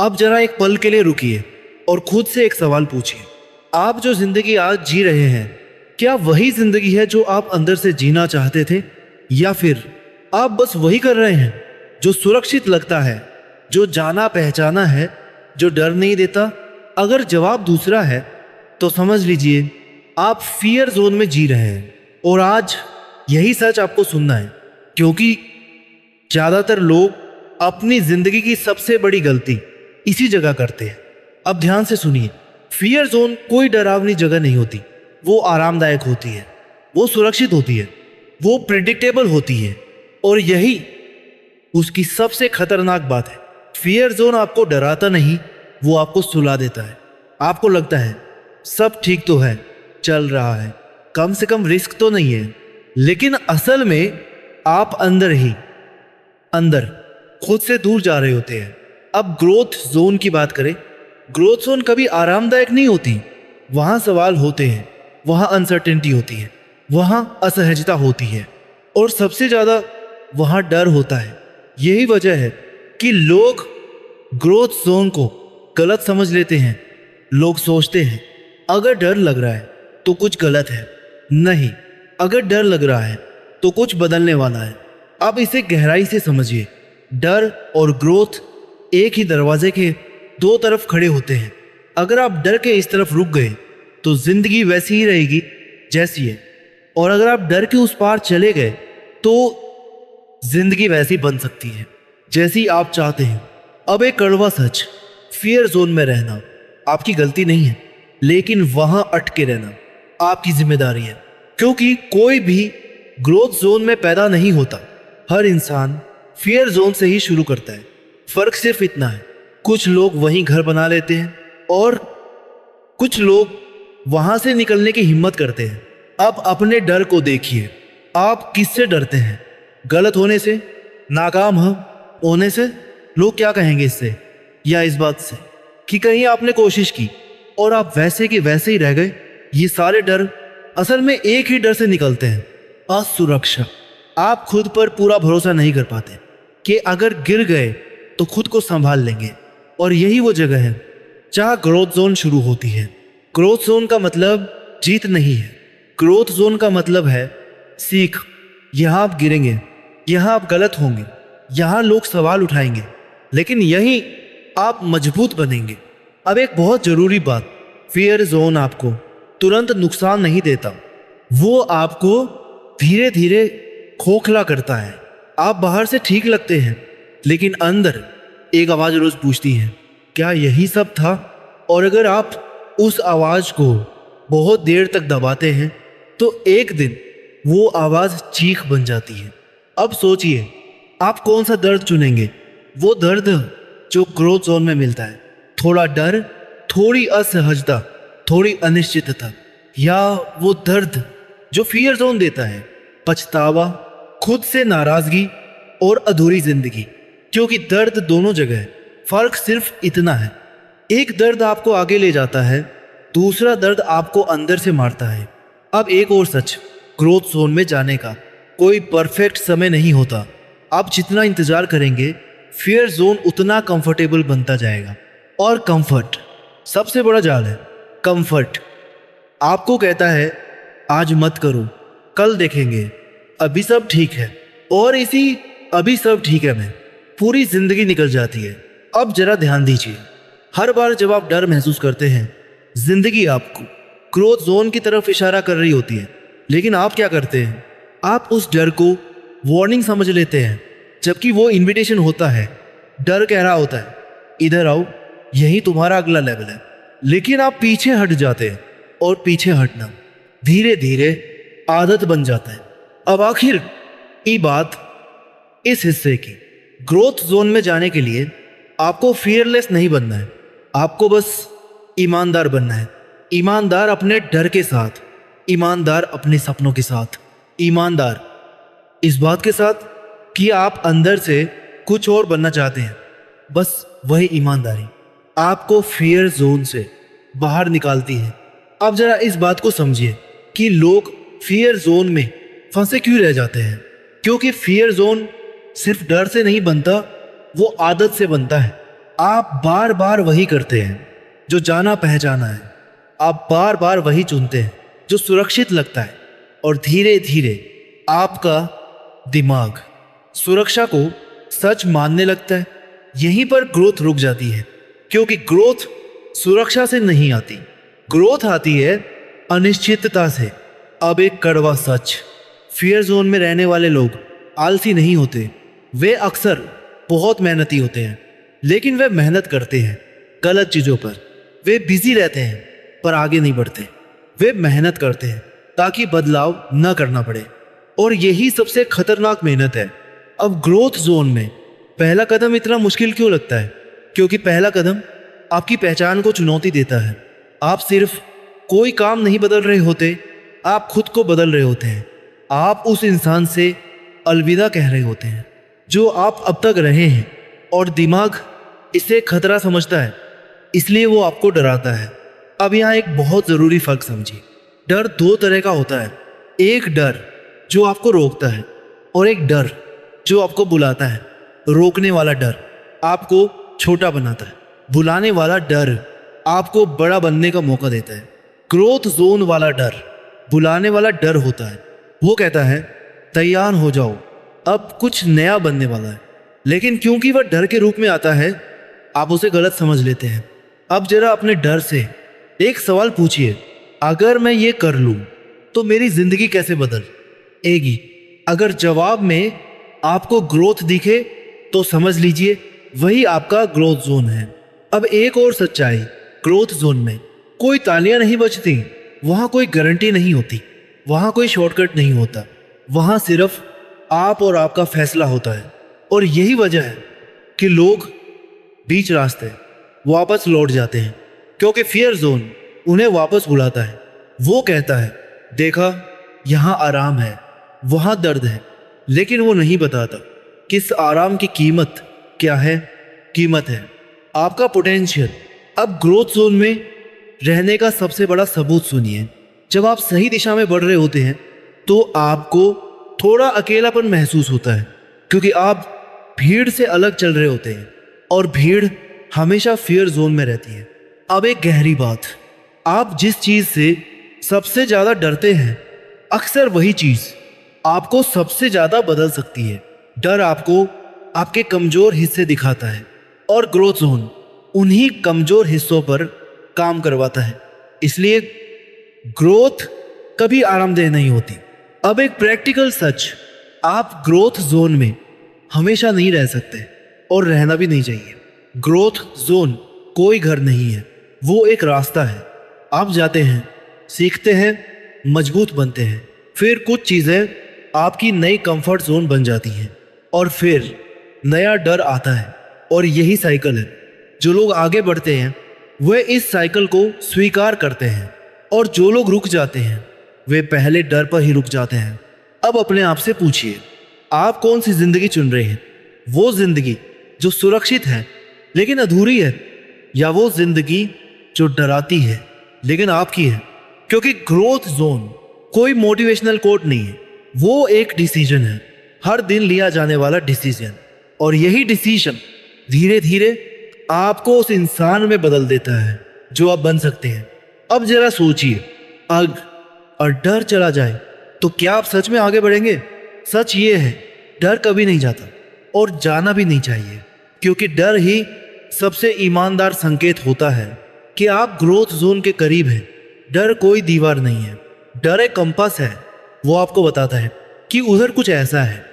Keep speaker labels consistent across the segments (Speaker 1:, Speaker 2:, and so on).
Speaker 1: अब जरा एक पल के लिए रुकिए और खुद से एक सवाल पूछिए। आप जो जिंदगी आज जी रहे हैं, क्या वही जिंदगी है जो आप अंदर से जीना चाहते थे, या फिर आप बस वही कर रहे हैं जो सुरक्षित लगता है, जो जाना पहचाना है, जो डर नहीं देता? अगर जवाब दूसरा है तो समझ लीजिए आप फियर जोन में जी रहे हैं। और आज यही सच आपको सुनना है, क्योंकि ज्यादातर लोग अपनी जिंदगी की सबसे बड़ी गलती इसी जगह करते हैं। अब ध्यान से सुनिए, फियर जोन कोई डरावनी जगह नहीं होती। वो आरामदायक होती है, वो सुरक्षित होती है, वो प्रेडिक्टेबल होती है, और यही उसकी सबसे खतरनाक बात है। फियर जोन आपको डराता नहीं, वो आपको सुला देता है। आपको लगता है सब ठीक तो है, चल रहा है, कम से कम रिस्क तो नहीं है, लेकिन असल में आप अंदर खुद से दूर जा रहे होते हैं। अब ग्रोथ जोन की बात करें। ग्रोथ जोन कभी आरामदायक नहीं होती। वहां सवाल होते हैं, वहां अनसर्टेनिटी होती है, वहां असहजता होती है, और सबसे ज्यादा वहां डर होता है। यही वजह है कि लोग ग्रोथ जोन को गलत समझ लेते हैं। लोग सोचते हैं अगर डर लग रहा है तो कुछ गलत है। नहीं, अगर डर लग रहा है तो कुछ बदलने वाला है। अब इसे गहराई से समझिए। डर और ग्रोथ एक ही दरवाजे के दो तरफ खड़े होते हैं। अगर आप डर के इस तरफ रुक गए तो जिंदगी वैसी ही रहेगी जैसी है, और अगर आप डर के उस पार चले गए तो जिंदगी वैसी बन सकती है जैसी आप चाहते हैं। अब एक कड़वा सच, फियर जोन में रहना आपकी गलती नहीं है, लेकिन वहां अटके रहना आपकी जिम्मेदारी है। क्योंकि कोई भी ग्रोथ जोन में पैदा नहीं होता, हर इंसान फियर जोन से ही शुरू करता है। फर्क सिर्फ इतना है, कुछ लोग वहीं घर बना लेते हैं और कुछ लोग वहां से निकलने की हिम्मत करते हैं। अब अपने डर को देखिए। आप किससे डरते हैं? गलत होने से, नाकाम होने से? लोग क्या कहेंगे इससे, या इस बात से कि कहीं आपने कोशिश की और आप वैसे के वैसे ही रह गए? ये सारे डर असल में एक ही डर से निकलते हैं, असुरक्षा। आप खुद पर पूरा भरोसा नहीं कर पाते कि अगर गिर गए तो खुद को संभाल लेंगे। और यही वो जगह है जहां ग्रोथ जोन शुरू होती है। ग्रोथ जोन का मतलब जीत नहीं है। ग्रोथ जोन का मतलब है सीख। यहां आप गिरेंगे, यहां आप गलत होंगे, यहां लोग सवाल उठाएंगे, लेकिन यहीं आप मजबूत बनेंगे। अब एक बहुत जरूरी बात, फियर जोन आपको तुरंत नुकसान नहीं देता, वो आपको धीरे धीरे खोखला करता है। आप बाहर से ठीक लगते हैं, लेकिन अंदर एक आवाज रोज पूछती है, क्या यही सब था? और अगर आप उस आवाज को बहुत देर तक दबाते हैं तो एक दिन वो आवाज चीख बन जाती है। अब सोचिए, आप कौन सा दर्द चुनेंगे? वो दर्द जो ग्रोथ जोन में मिलता है, थोड़ा डर, थोड़ी असहजता, थोड़ी अनिश्चितता, या वो दर्द जो फियर जोन देता है, पछतावा, खुद से नाराजगी और अधूरी जिंदगी? क्योंकि दर्द दोनों जगह है, फर्क सिर्फ इतना है, एक दर्द आपको आगे ले जाता है, दूसरा दर्द आपको अंदर से मारता है। अब एक और सच, ग्रोथ जोन में जाने का कोई परफेक्ट समय नहीं होता। आप जितना इंतजार करेंगे, फियर जोन उतना कंफर्टेबल बनता जाएगा। और कंफर्ट सबसे बड़ा जाल है। कंफर्ट आपको कहता है आज मत करो, कल देखेंगे, अभी सब ठीक है, और इसी अभी सब ठीक है में पूरी जिंदगी निकल जाती है। अब जरा ध्यान दीजिए, हर बार जब आप डर महसूस करते हैं, जिंदगी आपको ग्रोथ जोन की तरफ इशारा कर रही होती है, लेकिन आप क्या करते हैं? आप उस डर को वार्निंग समझ लेते हैं, जबकि वो इनविटेशन होता है। डर कह रहा होता है इधर आओ, यही तुम्हारा अगला लेवल है। लेकिन आप पीछे हट जाते हैं, और पीछे हटना धीरे धीरे आदत बन जाता है। अब आखिर की बात इस हिस्से की, ग्रोथ जोन में जाने के लिए आपको फियरलेस नहीं बनना है, आपको बस ईमानदार बनना है। ईमानदार अपने डर के साथ, ईमानदार अपने सपनों के साथ, ईमानदार इस बात के साथ कि आप अंदर से कुछ और बनना चाहते हैं। बस वही ईमानदारी आपको फियर जोन से बाहर निकालती है। अब जरा इस बात को समझिए कि लोग फियर जोन में फंसे क्यों रह जाते हैं। क्योंकि फियर जोन सिर्फ डर से नहीं बनता, वो आदत से बनता है। आप बार बार वही करते हैं जो जाना पहचाना है। आप बार बार वही चुनते हैं जो सुरक्षित लगता है। और धीरे धीरे आपका दिमाग सुरक्षा को सच मानने लगता है। यहीं पर ग्रोथ रुक जाती है, क्योंकि ग्रोथ सुरक्षा से नहीं आती, ग्रोथ आती है अनिश्चितता से। अब एक कड़वा सच, फियर जोन में रहने वाले लोग आलसी नहीं होते। वे अक्सर बहुत मेहनती होते हैं, लेकिन वे मेहनत करते हैं गलत चीज़ों पर। वे बिजी रहते हैं पर आगे नहीं बढ़ते। वे मेहनत करते हैं ताकि बदलाव न करना पड़े, और यही सबसे खतरनाक मेहनत है। अब ग्रोथ जोन में पहला कदम इतना मुश्किल क्यों लगता है? क्योंकि पहला कदम आपकी पहचान को चुनौती देता है। आप सिर्फ कोई काम नहीं बदल रहे होते, आप खुद को बदल रहे होते हैं। आप उस इंसान से अलविदा कह रहे होते हैं जो आप अब तक रहे हैं, और दिमाग इसे खतरा समझता है, इसलिए वो आपको डराता है। अब यहाँ एक बहुत ज़रूरी फ़र्क समझिए। डर दो तरह का होता है। एक डर जो आपको रोकता है, और एक डर जो आपको बुलाता है। रोकने वाला डर आपको छोटा बनाता है, बुलाने वाला डर आपको बड़ा बनने का मौका देता है। ग्रोथ जोन वाला डर बुलाने वाला डर होता है। वो कहता है तैयार हो जाओ, अब कुछ नया बनने वाला है। लेकिन क्योंकि वह डर के रूप में आता है, आप उसे गलत समझ लेते हैं। अब जरा अपने डर से एक सवाल पूछिए, अगर मैं ये कर लूँ तो मेरी जिंदगी कैसे बदलेगी? अगर जवाब में आपको ग्रोथ दिखे तो समझ लीजिए वही आपका ग्रोथ जोन है। अब एक और सच्चाई, ग्रोथ जोन में कोई तालियां नहीं बजती, वहाँ कोई गारंटी नहीं होती, वहाँ कोई शॉर्टकट नहीं होता। वहाँ सिर्फ आप और आपका फैसला होता है। और यही वजह है कि लोग बीच रास्ते वापस लौट जाते हैं, क्योंकि फियर जोन उन्हें वापस बुलाता है। वो कहता है देखा, यहाँ आराम है, वहाँ दर्द है, लेकिन वो नहीं बताता किस आराम की कीमत क्या है। कीमत है आपका पोटेंशियल। अब ग्रोथ जोन में रहने का सबसे बड़ा सबूत सुनिए। जब आप सही दिशा में बढ़ रहे होते हैं तो आपको थोड़ा अकेलापन महसूस होता है, क्योंकि आप भीड़ से अलग चल रहे होते हैं, और भीड़ हमेशा फियर जोन में रहती है। अब एक गहरी बात, आप जिस चीज़ से सबसे ज़्यादा डरते हैं, अक्सर वही चीज़ आपको सबसे ज़्यादा बदल सकती है। डर आपको आपके कमज़ोर हिस्से दिखाता है, और ग्रोथ जोन उन्हीं कमज़ोर हिस्सों पर काम करवाता है। इसलिए ग्रोथ कभी आरामदेह नहीं होती। अब एक प्रैक्टिकल सच, आप ग्रोथ जोन में हमेशा नहीं रह सकते, और रहना भी नहीं चाहिए। ग्रोथ जोन कोई घर नहीं है, वो एक रास्ता है। आप जाते हैं, सीखते हैं, मजबूत बनते हैं, फिर कुछ चीज़ें आपकी नई कंफर्ट जोन बन जाती हैं, और फिर नया डर आता है। और यही साइकिल है। जो लोग आगे बढ़ते हैं वे इस साइकिल को स्वीकार करते हैं, और जो लोग रुक जाते हैं वे पहले डर पर ही रुक जाते हैं। अब अपने आप से पूछिए, आप कौन सी जिंदगी चुन रहे हैं? वो जिंदगी जो सुरक्षित है लेकिन अधूरी है, या वो जिंदगी जो डराती है लेकिन आपकी है? क्योंकि ग्रोथ जोन कोई मोटिवेशनल कोट नहीं है, वो एक डिसीजन है, हर दिन लिया जाने वाला डिसीजन। और यही डिसीजन धीरे धीरे आपको उस इंसान में बदल देता है जो आप बन सकते हैं। अब जरा सोचिए, और डर चला जाए तो क्या आप सच में आगे बढ़ेंगे? सच ये है, डर कभी नहीं जाता, और जाना भी नहीं चाहिए, क्योंकि डर ही सबसे ईमानदार संकेत होता है कि आप ग्रोथ जोन के करीब हैं। डर कोई दीवार नहीं है, डर एक कंपास है। वो आपको बताता है कि उधर कुछ ऐसा है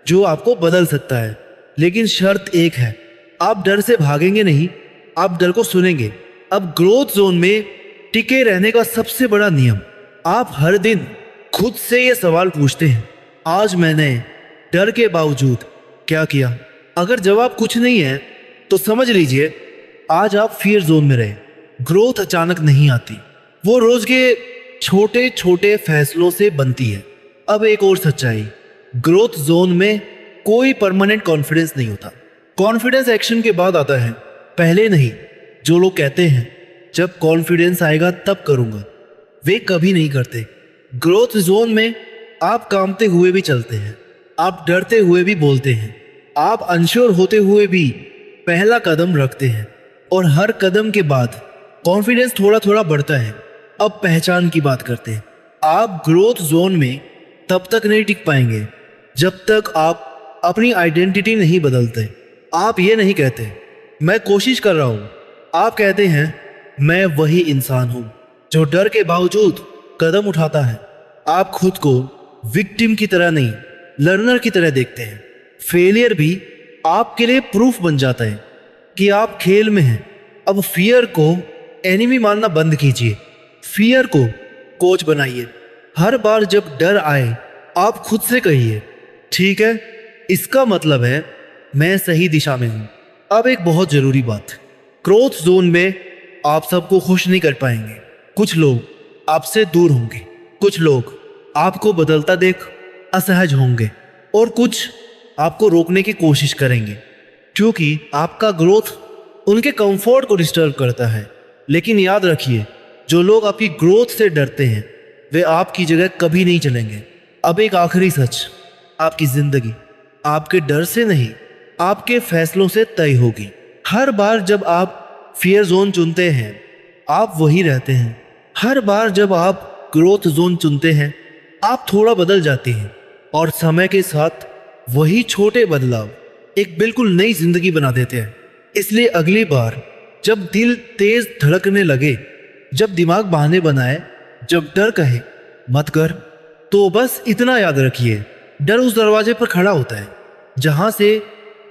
Speaker 1: जो आपको बदल सकता है। लेकिन शर्त एक है, आप डर से भागेंगे नहीं, आप डर को सुनेंगे। अब ग्रोथ जोन में टिके रहने का सबसे बड़ा नियम, आप हर दिन खुद से ये सवाल पूछते हैं, आज मैंने डर के बावजूद क्या किया? अगर जवाब कुछ नहीं है तो समझ लीजिए आज आप फियर जोन में रहे। ग्रोथ अचानक नहीं आती, वो रोज के छोटे छोटे फैसलों से बनती है। अब एक और सच्चाई, ग्रोथ जोन में कोई परमानेंट कॉन्फिडेंस नहीं होता। कॉन्फिडेंस एक्शन के बाद आता है, पहले नहीं। जो लोग कहते हैं जब कॉन्फिडेंस आएगा तब करूंगा, वे कभी नहीं करते। ग्रोथ जोन में आप कांपते हुए भी चलते हैं, आप डरते हुए भी बोलते हैं, आप अनश्योर होते हुए भी पहला कदम रखते हैं और हर कदम के बाद कॉन्फिडेंस थोड़ा थोड़ा बढ़ता है। अब पहचान की बात करते हैं। आप ग्रोथ जोन में तब तक नहीं टिक पाएंगे जब तक आप अपनी आइडेंटिटी नहीं बदलते। आप ये नहीं कहते मैं कोशिश कर रहा हूँ, आप कहते हैं मैं वही इंसान हूँ जो डर के बावजूद कदम उठाता है। आप खुद को विक्टिम की तरह नहीं, लर्नर की तरह देखते हैं। फेलियर भी आपके लिए प्रूफ बन जाता है कि आप खेल में हैं। अब फियर को एनिमी मानना बंद कीजिए, फियर को कोच बनाइए। हर बार जब डर आए आप खुद से कहिए ठीक है, इसका मतलब है मैं सही दिशा में हूँ। अब एक बहुत जरूरी बात, ग्रोथ जोन में आप सबको खुश नहीं कर पाएंगे। कुछ लोग आपसे दूर होंगे, कुछ लोग आपको बदलता देख असहज होंगे और कुछ आपको रोकने की कोशिश करेंगे क्योंकि आपका ग्रोथ उनके कंफर्ट को डिस्टर्ब करता है। लेकिन याद रखिए, जो लोग आपकी ग्रोथ से डरते हैं वे आपकी जगह कभी नहीं चलेंगे। अब एक आखिरी सच, आपकी जिंदगी आपके डर से नहीं, आपके फैसलों से तय होगी। हर बार जब आप फियर जोन चुनते हैं आप वही रहते हैं। हर बार जब आप ग्रोथ जोन चुनते हैं आप थोड़ा बदल जाते हैं और समय के साथ वही छोटे बदलाव एक बिल्कुल नई जिंदगी बना देते हैं। इसलिए अगली बार जब दिल तेज धड़कने लगे, जब दिमाग बहाने बनाए, जब डर कहे मत कर, तो बस इतना याद रखिए, डर उस दरवाजे पर खड़ा होता है जहां से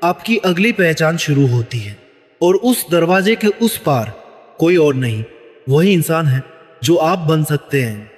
Speaker 1: आपकी अगली पहचान शुरू होती है और उस दरवाजे के उस पार कोई और नहीं, वही इंसान है जो आप बन सकते हैं।